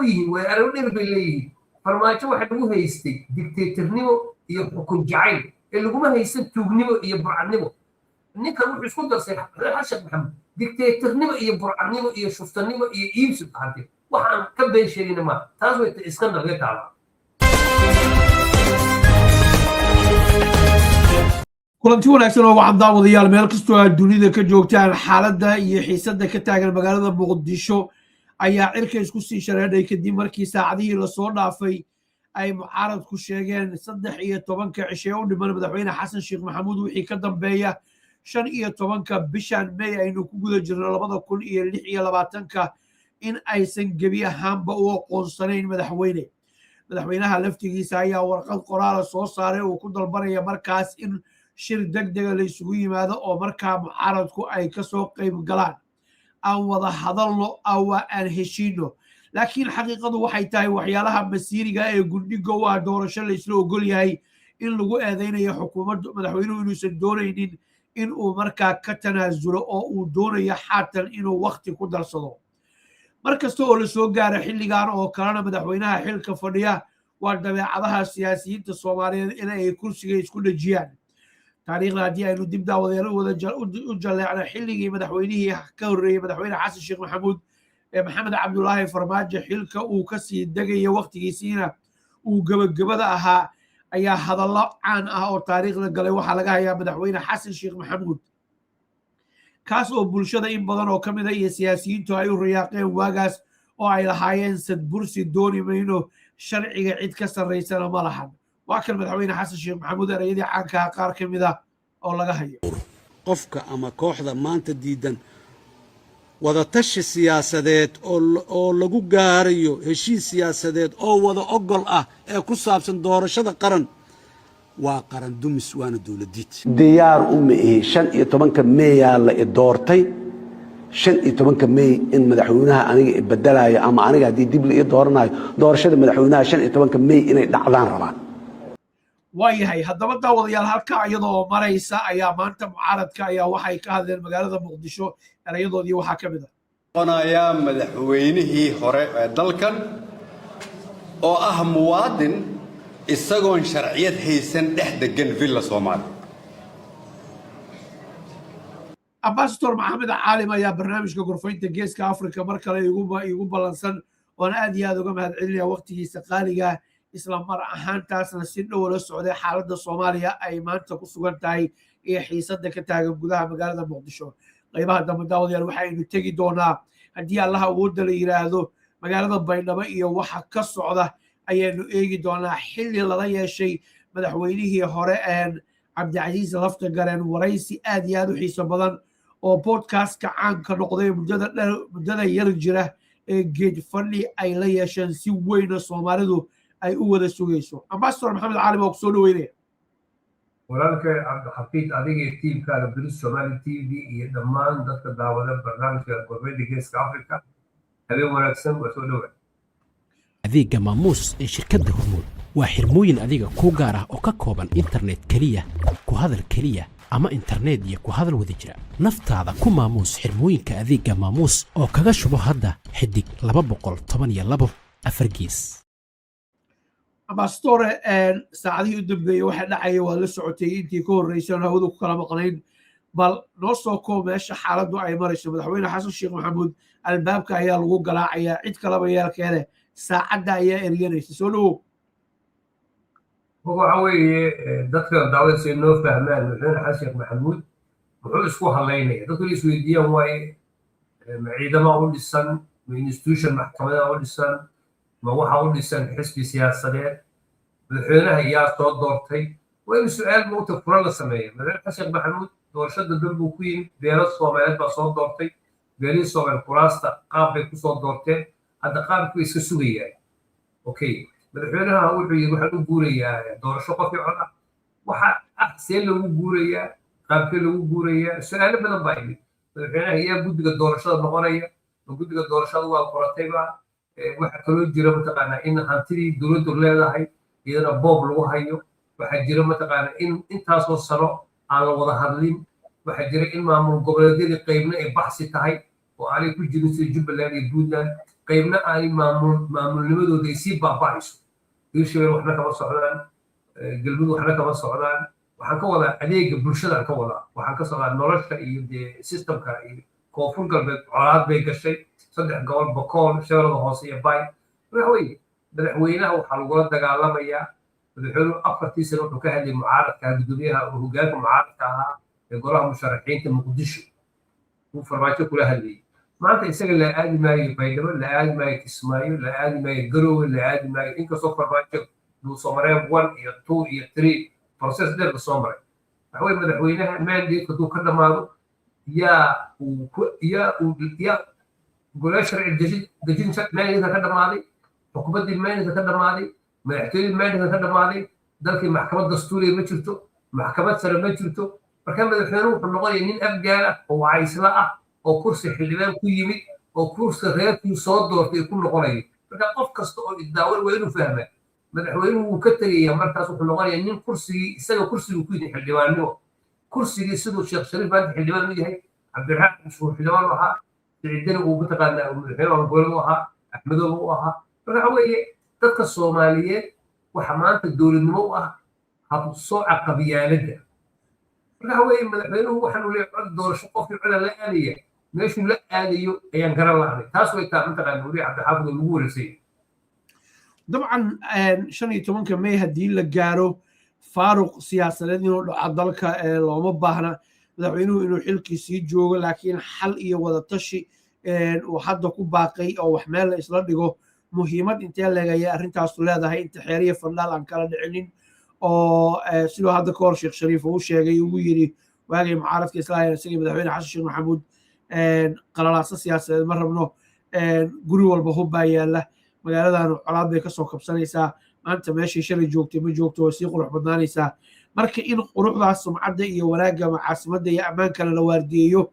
وأنا بالليل فرماجة واحد هو هيستي دكتاتور نيمو يحكم جعيل اللي هو هيستي تبنيمو يبرع نيمو نيكا روح يسكت درسي حشد محمد دكتاتور نيمو يبرع نيمو يشوف نيمو يمسك حد وحن كبين شيرين ما تازو اسكندر غير تعالى kulanti wanaagsan oo wacan daawadayaal meel kastoo aad dunida ka joogtaan xaaladda iyo xiisadda ka taagan magaalada muqdisho ayaa cirka isku sii shareedhay kadib markii saacadihii lasoo dhaafay ay mucaaradku sheegeen 13 cishe u dhiman madaxweyne xasan sheekh maxamuud wixii ka dambeeya 15 bishan May aynu ku guda jirno 2026 in aysan gebi ahaanba u aqoonsanayn madaxweynaha laftigiisa ayaa warqad qoraal soo saaray oo ku dalbanaya markaas in shir degdeg la isugu yimaado oo markaa mucaaradku ay ka soo qayb galaan aan wada hadalno awa aan heshiino laakiin xaqiiqadu waxay tahay waxyaalaha masiiriga ee guddiga waa doorasho la isla ogol yahay in lagu eedeynayo xukuumadda madaxweynuhu inuusan doonaynin in uu markaa ka tanaasulo oo uu doonayo xaatan inuu waqti ku darsado markasta oo la soo gaaro xilligan oo kalena madaxweynaha xilka fadhiya waa dabeecadaha siyaasiyiinta Soomaaliyeed in ay kursiga isku dhajiyaan taariikhda haddii aynu dib daawadayaal u jaleecno xilligii madaxweynihii ka horreeyay madaxweyne xasan sheekh maxamuud maxamed cabdulaahi farmaajo xilka uu ka sii degaya waqtigiisiina uu gabagabada ahaa ayaa hadallo caan ah oo taariikhda galay waxaa laga hayaa madaxweyne xasan sheekh maxamuud kaas oo bulshada in badan oo ka mid ah iyo siyaasiyiintu ay u riyaaqeen waagaas oo ay lahaayeen sadbursi dooni mayno sharciga cid ka sarraysana ma lahan waa kan madaxweyne xasan sheekh maxamuud erayadii caanka qaar ka mid ah oo laga hayo qofka ama kooxda maanta diidan wadatashi siyaasadeed oo lagu gaarayo heshiis siyaasadeed oo wada ogol ah ee ku saabsan doorashada qaran waa qaran dumis waana dowladdiid diyaar u maahay 15 May la doortay 15 May in madaxweynaha aniga bedelayo ama aniga hadii dib la dooranayo doorashada madaxweynaha 15 May inay dhacdaan rabaan waayahay haddaba daawadayaal halka iyadoo maraysa ayaa maanta mucaaradka ayaa waxay ka hadleen magaalada muqdisho erayadoodii waxaa ka mid ah qonaya madaxweynihii hore ee dalkan oo ah muwaadin isagoon sharciyad haysan dhex degan villa Soomaaliya ambassador maxamed caalim ayaa barnaamijka gorfaynta geeska Afrika mar kale igu balansan oo aad iyo aad uga mahadcelinaya waqtigiisa qaaliga isla mar ahaantaasna si dhow la socday xaaladda Soomaaliya ay maanta ku sugan tahay ee xiisadda ka taagan gudaha magaalada muqdisho qaybaha dambe daawadayaal waxaynu tegi doonaa haddii allaha awoodda la yiraahdo magaalada baydhabo iyo waxa ka socda ayaynu eegi doonaa xilli lala yeeshay madaxweynihii hore cabdicasiis laftagareen waraysi aad iyo aad u xiiso badan oo podcastka caanka noqday muddada yar jira ee geed fadhi ay la yeesheen si weyna Soomaalidu ay u wada sugayso ambassador maxamed caalim oo soo dhaweynaya walaalka cabdixafiid adiga tiimkaaga British Somali TV iyo dhammaan dadka daawada barnaamijka gorfaynta geeska Afrika habeen wanaagsan waa soo dhawaad adeegga maamuus ee shirkadda hormuud waa xirmooyin adiga ku gaar ah oo ka kooban internet kaliya ku hadal kaliya ama internet iyo ku hadal wada jira naftaada ku maamuus xirmooyinka adeegga maamuus oo kaga shubo hadda xidig 212 afar gees ambassador saacadihii u dambeeyay waxa dhacaya waa la socotay intii ka horreysay hawada ku kala maqnayn bal noo soo koob meesha xaaladdu ay marayso madaxweyne xasan sheekh maxamuud albaabka ayaa lagu galaacayaa cid kalaba yeelkeeda saacadda ayaa eryanaysa soo dhawow waxa weeye dadka daawada si noo fahmaan madaxweyne xasan sheekh maxamuud wuxuu isku haleynaya dadku isweydiiyaan waaye ciidamo u dhisan institution maxkamada u dhisan ma waxa u dhisan xisbi siyaasadeed madaxweynaha yaa soo doortay waa in su'aal muuqata fura la sameeyo madaxweyne xasan sheekh maxamuud doorashada dal buu ku yimid beelo Soomaaliyeed baa soo doortay beelihii Soomaaliyeed kuraasta qaab bay ku soo doorteen hadda qaabku iska sugayaan okay madaxweynaha wuxuu yiri waxaan u guurayaa doorasho qof cod ah waxa see lagu guurayaa qaabkee lagu guurayaa su'aalo badan baa yimid madaxweynaha yaa guddiga doorashada noqonaya guddiga doorashada waa qoratayba waxa kaloo jira mataqaanaa in hantidii dowladdu leedahay iyadana boob lagu hayo waxaa jira mataqaanaa in intaasoo sano aan la wada hadlin waxaa jira in maamul goboleedyadii qaybna ay baxsi tahay oo aanay ku jirin sida Jubbaland iyo Puntland qaybna ay maamulnimadooda ay sii baaba'ayso hirshabelle waxna kama socdaan galmudug waxna kama socdaan waxaan ka wadaa adeega bulshada aan ka wadaa waxaan ka socdaa nolosha iyo dee systemka iyo koonfur galbeed colaad bay gashay 3 gobol bokool shabeellada hoose iyo bay waxa weeye madaxweynaha waxaa lagula dagaalamayaa madaxweynuhu 4 sano wuxuu ka hadlay mucaaradka gudoomiyaha hoggaanka mucaaradka ahaa ee golaha musharaxiinta muqdisho uu farmaajo kula hadlayay maanta isaga la aadi maayo baydhabo la aadi maayo kismaayo la aadi maayo garowe la aadi maayo inkastoo farmaajo uu soo maray 1 iyo 2 iyo 3 process dheer la soo maray waxa weeye madaxweynaha mandate hadduu ka dhamaado yaa golaha sharci dejinta mandate ka dhamaaday xukuumaddii mandate ka dhamaaday madaxtooyadii mandate ka dhamaaday dalkii maxkamad dastuuriya ma jirto maxkamad sare ma jirto marka madaxweynuhu wuxuu noqonayaa nin afgaar ah oo wacaysla ah oo kursi xildhibaan ku yimid oo kursi reerkii soo doortay ku noqonayo marka qof kasta oo iddaawar waa inuu fahmaa madaxweynuhu wuu ka tegayaa markaas wuxuu noqonayaa nin kursigii isaga kursigii ku yidhi xildhibaannimo kursigii siduu sheekh shariif maanta xildhibaan u yahay cabdiraxmaan mashhuur xildhibaan u ahaa siciidana uu mataqaanaa madaxweyne goole u ahaa axmedooba u ahaa marka waxa weeye dadka soomaaliyeed waxa maanta dowladnimo u ah habsooca qabyaaladda marka waxa weeye madaxweynuhu waxaanu leeyahay cod doorasho qofkii coda la aadaya meeshuu la aadayo ayaan garan lahnay taas way taa mataqaana weli cabdixaafid oo lagu wareegsay dabcan 15 May haddii la gaaro faaruq siyaasadeed inuu dhaco dalka looma baahna madaxweynuhu inuu xilkiisii joogo laakiin xal iyo wada tashi uu hadda ku baaqay oo wax meel la isla dhigo muhiimad intee leegaya arrintaasu leedahay inta xeeriya fandhaal aan kala dhicinin oo sidoo hadda ka hor sheekh shariif uu sheegay ugu yiri waagay mucaaradka islaamka isagii madaxweyne xasan sheekh maxamuud qalalaasa siyaasadeed ma rabno guri walba hubbaa yaalla magaaladan colaad bay kasoo kabsanaysaa maanta meeshii shalay joogtay ma joogto oo sii qurux badnaanaysaa marka in quruxdaas sumcadda iyo wanaagga caasimadda iyo ammaankana la waardiyeeyo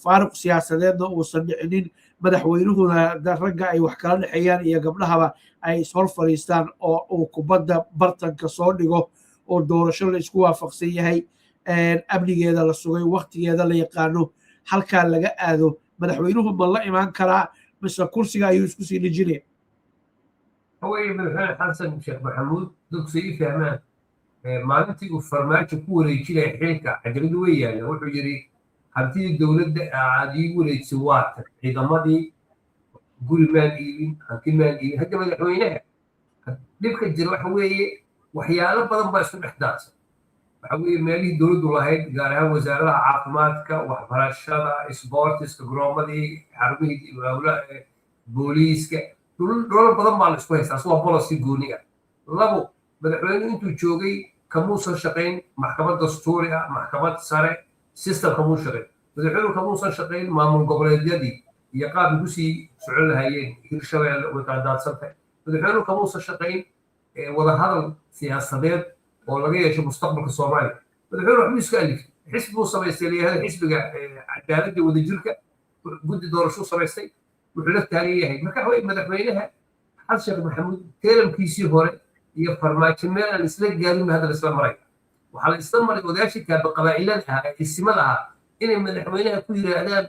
faaruq siyaasadeedna uusan dhicinin madaxweynuhuna ragga ay wax kala dhexeeyaan iyo gabdhahaba ay ishor fadhiistaan oo uu kubadda bartanka soo dhigo oo doorasho la isku waafaqsan yahay amnigeeda la sugay waqtigeeda la yaqaano halkaa laga aado madaxweynuhu ma la imaan karaa mise kursiga ayuu isku sii dhijinaya هو مدحوين حسن شيخ محمود دوك سي فهمان maalintii uu farmaajo ku wareejinaya xilka cajaladu way yaalleen wuxuu yidhi hantii dowladda aad ii wareejisay waa tag ciidamadii guri maan iibin hanti maan iibin hadda madaxweynaha dhibka jira waxa weeye waxyaalo badan baa isku dhex daadsan waxa weeye meelihii dowladdu lahayd gaar ahaan wasaaradaha caafimaadka waxbarashada isboortiska garoomadii xarumihii booliiska dhulal badan baa la isku haystaa waa policy gooni ah labo madaxweynuhu intuu joogay kamuusan shaqayn maxkamad dastuuri ah maxkamad sare system kamuu shaqayn madaxweynuhu kamuusan shaqayn maamul goboleedyadii iyo qaabkii kusii socon lahayeen hirshabeelle way kala daadsantay madaxweynuhu kamuusan shaqayn wadahadal siyaasadeed oo laga yeesho mustaqbalka soomaaliya madaxweynuhu waxbuu iska alifay xisbi buu samaystay leeyahay xisbiga cadaaladda wadajirka guddi doorashuu samaystay wuxuu la taagan yahay marka waxa weye madaxweynaha xasan sheekh maxamuud teelamkiisii hore iyo farmaajo meel aan isla gaarin hadda la isla maray waxaa la isla maray odayaashii kaaba qabaa'ilada ahaa ee isimada ahaa inay madaxweynaha ku yidhaahdaan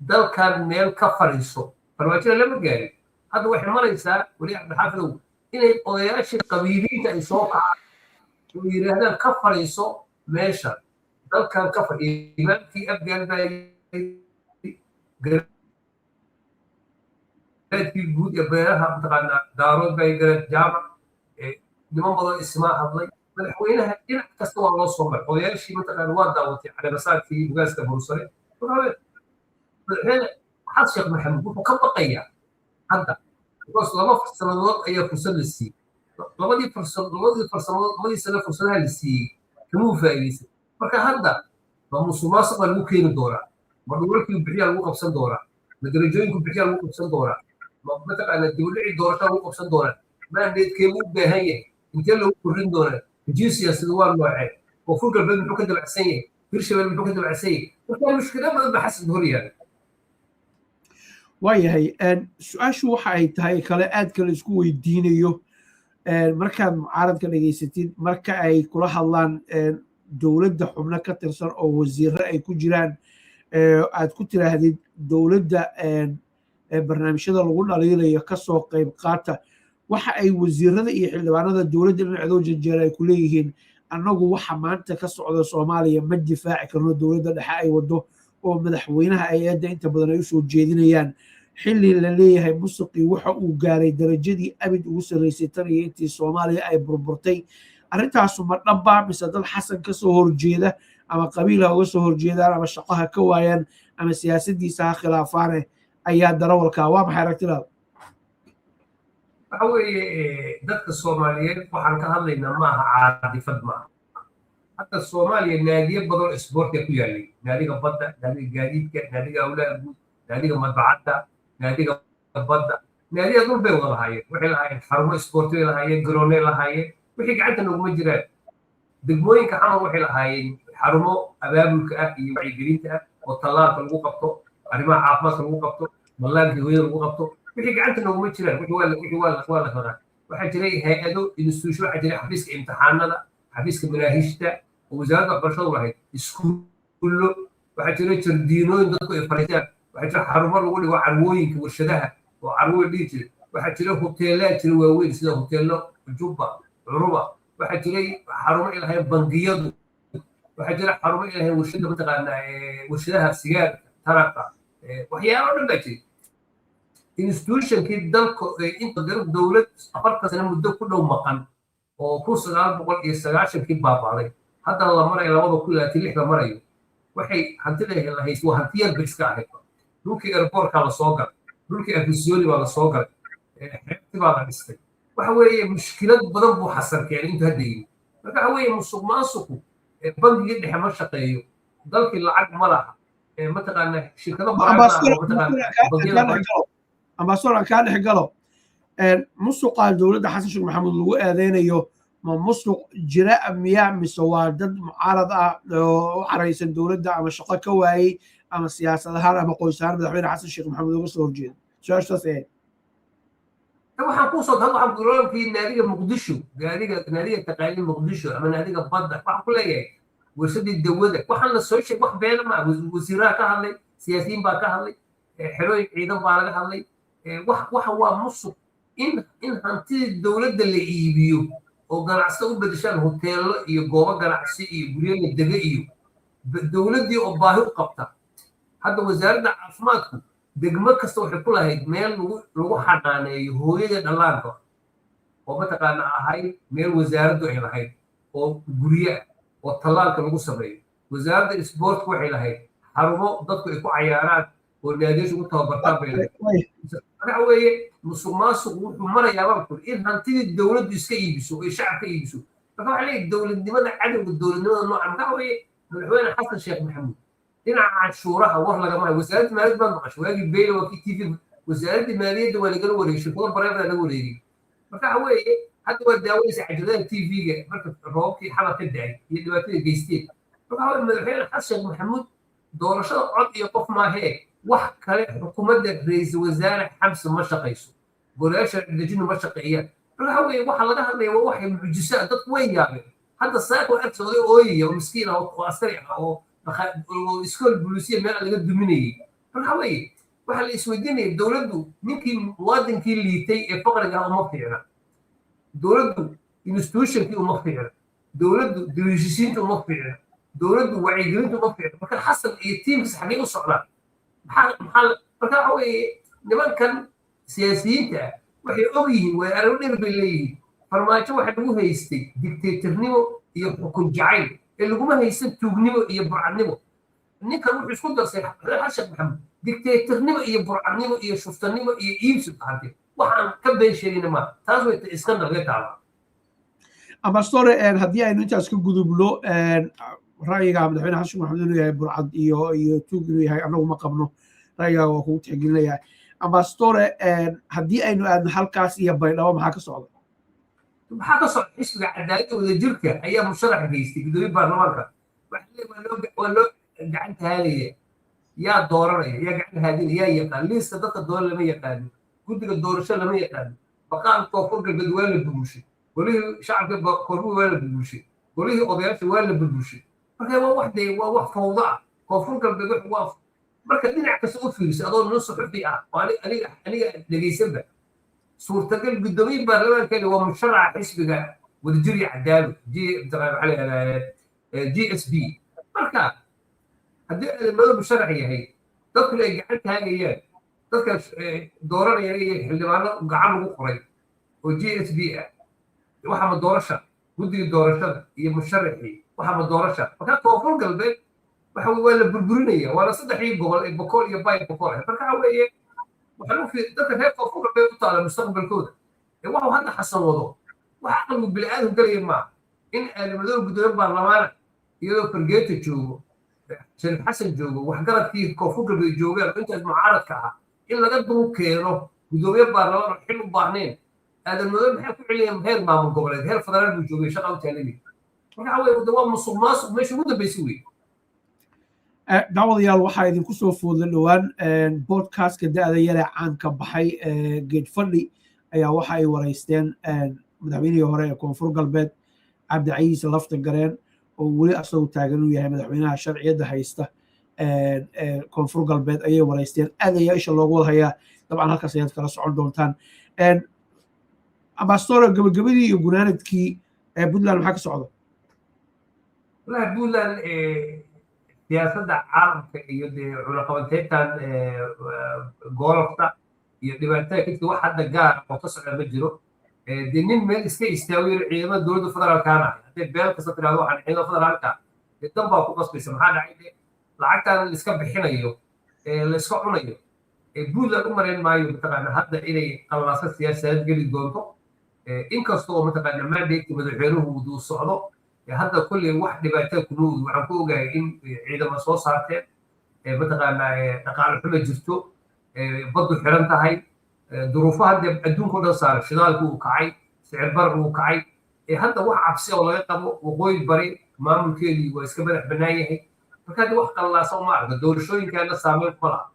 dalkan meel ka fadhiiso farmaajona lama gaarin hadda waxay maraysaa weli cabdixaafidow inay odayaashii qabiiliinta ay soo kacaan oo yidhaahdaan ka fadhiiso meesha dalkan ka fadhiyo imaamkii afgaan baa guud ee beeraha mataqaanaa daarood bay galeen jaamac niman badan ismaa hadlay madaxweynaha dhinac kasta waa loo soo maray odayaashii mataqaana waa daawatay caleemasaadkii hogaaska bursare madaxweyne xasan sheekh maxamuud wuxuu ka baqayaa hadda because 2 sannadood ayaa fursad la siiyey labadii sano fursadaha la siiyey kamuu faa'iidaysay marka hadda ma musuqmaasuq baa lagu keeni doonaa ma dhulalkii bixiyaa lagu qabsan doonaa ma darajooyinku bixiyaa lagu qabsan doonaa mataqaana dibudhicii doorashaa lagu qabsan doonaa maandeedkee u baahan yahay intee lagu korrin doonaa hujii siyaasada waa noocee koonfur galbeed muxuu ka dabacsan yahay hirshabelle muxuu ka dabacsan yahay marka mushkilad badan baa xasan hor yaala waayahay su-aashu waxa ay tahay kale aad kale isku weydiinayo markaad mucaaradka dhegaysatid marka ay kula hadlaan dowladda xubno ka tirsan oo wasiirro ay ku jiraan aad ku tiraahdid dowladda barnaamijyada lagu dhaliilayo kasoo qayb qaata waxa ay wasiirada iyo xildhibaanada dowladda dhinacdoo janjeera ay ku leeyihiin annagu waxa maanta ka socda soomaaliya ma difaaci karno dowladda dhexe ay wado oo madaxweynaha ay eedda inta badan ay usoo jeedinayaan xilli la leeyahay musuqii waxa uu gaaray darajadii abid ugu sarreysay tan iyo intii soomaaliya ay burburtay arrintaasu ma dhabba mise dad xasan ka soo horjeeda ama qabiil ha uga soo horjeedaan ama shaqo ha ka waayaan ama siyaasaddiisa ha khilaafaane ayaa darawalkaa waa maxay aragtidaada waxa weeye dadka soomaaliyeed waxaan ka hadlaynaa maaha caadifad maaha hadda soomaaliya naadiyo badan isboortiga ku yaalay naadiga badda naadiga gaadiidka naadiga awlaha guud naadiga madbacadda naadiga badda naadiga dhul bay wada lahaayeen waxay lahaayeen xarumo isboorti bay lahaayeen garoonay lahaayeen wixii gacanta noguma jiraan degmooyinka xamar waxay lahaayeen xarumo abaabulka ah iyo wacyigelinta ah oo tallaalka lagu qabto arrimaha caafimaadka lagu qabto mallaanka hooyada lagu qabto wixii gacanta noguma jiraan wixii waa la faraa waxaa jiray hay-ado institution waxaa jiray xafiiska imtixaanada xafiiska manaahijta oo wasaaradda waxbarashadu lahayd iskuullo waxaa jiray jardiinooyin dadku ay fariistaan waxaa jira xarumo lagu dhigo carwooyinka warshadaha oo carwooyin dhihi jiray waxaa jira hoteelaa jira waaweyn sida hoteello jubba curuba waxaa jiray xarumo ay lahayn bangiyadu waxaa jira xarumo ay lahayn warshada mataqaanaa warshadaha sigaarka tarabka waxyaalo dhan baa jiray institutionkii dalka inta dowlad 40 sano muddo ku dhow maqan oo 1990kii baabaaday haddana la marayo 2026 la marayo waxay hantida la haysto waa hantiyar biska ahayd dhulkii airportka la soo galay dhulkii afisyooni baa la soo galay xeebtii baa la dhistay waxa weeye mushkilad badan buu xasan keenay inta hadda yimid marka waxa weeye musuqmaasuqu bangigii dhexe ma shaqeeyo dalkii lacag ma laha mataqaanaa shirkado ambasador aan kaa dhex galo musuqa dowladda xasan sheekh maxamuud lagu aadeynayo ma musuq jira miya mise waa dad mucaarad ah oo u caraysan dowladda ama shaqo ka waayey ama siyaasad ahaan ama qoys ahaan madaxweyne xasan sheekh maxamuud uga soo horjeeda su-aashaas ee waxaan kusoo dad waxaan kuloolkii naadiga muqdisho naadiga taqaaliin muqdisho ama naadiga badda waxaan ku leeyahay warshadii dawada waxaan la soo sheeg wax beena ma wasiiraha ka hadlay siyaasiyiin baa ka hadlay xerooyin ciidan baa laga hadlay waxa waa musuq in hantidii dowladda la iibiyo oo ganacsada u bedeshaan hoteello iyo goobo ganacsi iyo guryo la dega iyo dowladdii oo baahi u qabta hadda wasaaradda caafimaadku degmo kasta waxay ku lahayd meel lagu xanaaneeyo hooyada dhallaanka oo mataqaana ahayd meel wasaaraddu ay lahayd oo guryo ah oo tallaalka lagu sameeyo wasaaradda isboortku waxay lahayd xarumo dadku ay ku cayaaraan oo naadiyaasha ugu tababartaan bay lahayd waxa weeye musuqmaasuqu wuxuu marayaa baan kuli in hantidii dowladdu iska iibiso oo shacabka iibiso marka waxaa leeyahay dowladnimada cadowga dowladnimada noocan waxa weeye madaxweyne xasan sheekh maxamuud dhinaca canshuuraha war lagama hayo wasaaradda maaliyadda baan maqashay waagii beyla waa kii tv wasaaradda maaliyadda waa lagala wareegay shirkado bareefda laga wareegay marka waxa weeye hadda waa daawanaysa cajiradaha tv-ga marka roobabkii xabar ka da-ay iyo dhibaatada geysteen marka waxa madaxweyne xasan sheekh maxamuud doorashada cod iyo qof maahee wax kale xukuumadda ra-iisul wasaare xamse ma shaqayso golayaasha dejinu ma shaqeeyaan marka waxa weeye waxa laga hadlaya waa waxay mucjisa dadku way yaabeen hadda saako agsooday ooyaya oo miskiin ah oo askari ah oo iskool bulisiya meel laga duminayay marka waxa weeye waxa la isweydiinaya dowladdu ninkii muwaadinkii liitay ee faqriga ah uma fiicna dowladdu institutionkii uma fiicna dowladdu dawishisiinta uma fiicna dowladdu wacyigelinta uma fiicna marka xasan iyo tiimkiisa xaggee u socdaan marka waxa weeye nimankan siyaasiyiinta ah waxay og yihiin way arag dheer bay leeyihiin farmaajo waxa lagu haystay dictatornimo iyo xukun jacayl ee laguma haysan tuugnimo iyo burcadnimo ninkan wuxuu isku darsay xasan maxamed dictatornimo iyo burcadnimo iyo shuftanimo iyo iibsi bahante waxaan ka been sheegayna ma taas way iskandar laga taabaa ambassador haddii aynu intaas ka gudubno ra'yiga madaxweyne xasan maxamed inuu yahay burcad iyo tuug inuu yahay annagu ma qabno ra'yigaa waa kugu tixgelinayaa ambassador haddii aynu aadno halkaas iyo baydhabo maxaa ka socda maxaa ka socda xisbiga cadaaladda wadajirka ayaa musharax geystay gudoomiye baarlamaanka waa loo gacan tahalaya yaa dooranaya yaa gacan haadinaya yaa yaqaan liiska dadka dooran lama yaqaanin guddiga doorasho lama yaqaanin baqaan koonfur galbeed waa la burburshay golihii shacabka koonfur waa la burburshay golihii odayaasha waa la burburshay marka waa wax fawdo ah koonfur galbeed waa marka dhinac kasta u fiiriso adoo noo suxufi ah oo aniga dhegaysanba suurtagal guddoomiye baarlamaankeena waa musharaxa xisbiga wadajir iyo cadaalad GSB marka haddii aadamada musharax yahay dadkuna ay gacan taagayaan dadka dooranayaan iyo xildhibaano gacan lagu qoray oo GSB ah waxaa ma doorasha guddiga doorashada iyo musharaxii waxaa ma doorasha marka koonfur galbeed waxa waa la burburinaya waana saddexii gobol ee boqol iyo bay boqol marka waxa weeye waxaan u fiirin dadka reer koonfur galbeed u taala mustaqbalkooda waxuu hadda xasan wado waxa aqalku bini'aadam galaya maaha in aadamadooda guddoomiye baarlamaana iyadoo fargeeta joogo shariif xasan joogo waxgaradkii koonfur galbeed joogaan intaas mucaaradka ah in laga dul keeno guddoomiye baarlamaan oo xil u baahnayn aadamadooda maxay ku celiyeen heer maamul goboleed heer federaal buu joogay shaqa u taalanay marka waxa weeye waa musuq maasuq meesha ugu dambaysa wey daawadayaal waxaa idinku soo foodla dhowaan podcastka da'da yare caanka baxay geed fadhi ayaa waxa ay waraysteen madaxweynihii hore ee koonfur galbeed cabdicasiis lafta gareen oo weli asagoo taagan uu yahay madaxweynaha sharciyadda haysta koonfur galbeed ayay waraysteen aad ayaa isha loogu wada hayaa dabcan halkaas ayaad kala socon doontaan ambassador gabagabadii iyo gunaanadkii puntland maxaa ka socda wallahi puntland siyaasadda caalamka iyo dee cunaqabateyntan goolofta iyo dhibaatada kadib wax hadda gaar oo ka socda ma jiro dee nin meel iska istaawiyo ciidamada dowladda federaalkaana haddee beel kasta tiraahdo waxaan ciidamada federaalka dee dan baa ku qasbaysa maxaa dhacay de lacagtaan laiska bixinayo laiska cunayo puntland u marayn maayo mataqaana hadda inay qallaasa siyaasadeed geli doonto inkasta oo mataqaana mandatekii madaxweynuhu uu socdo hadda kulley wax dhibaatada kuma ogi waxaan ku ogahay in ciidamo soo saarteen mataqaana dhaqaale xumo jirto baddu xiran tahay duruufo hadda adduunka o dhan saara shidaalku uu kacay sicir barar uu kacay hadda wax cabsi oo laga qabo waqooyi bari maamulkeedii waa iska madax bannaan yahay marka hadda wax qallaasa uma arka doorashooyinkaana saameyn kuma laha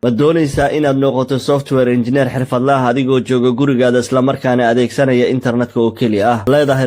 ma doonaysaa inaad noqoto software engineer xirfadlaha adigoo jooga gurigaada islamarkaana adeegsanaya internetka oo keli ah leedahay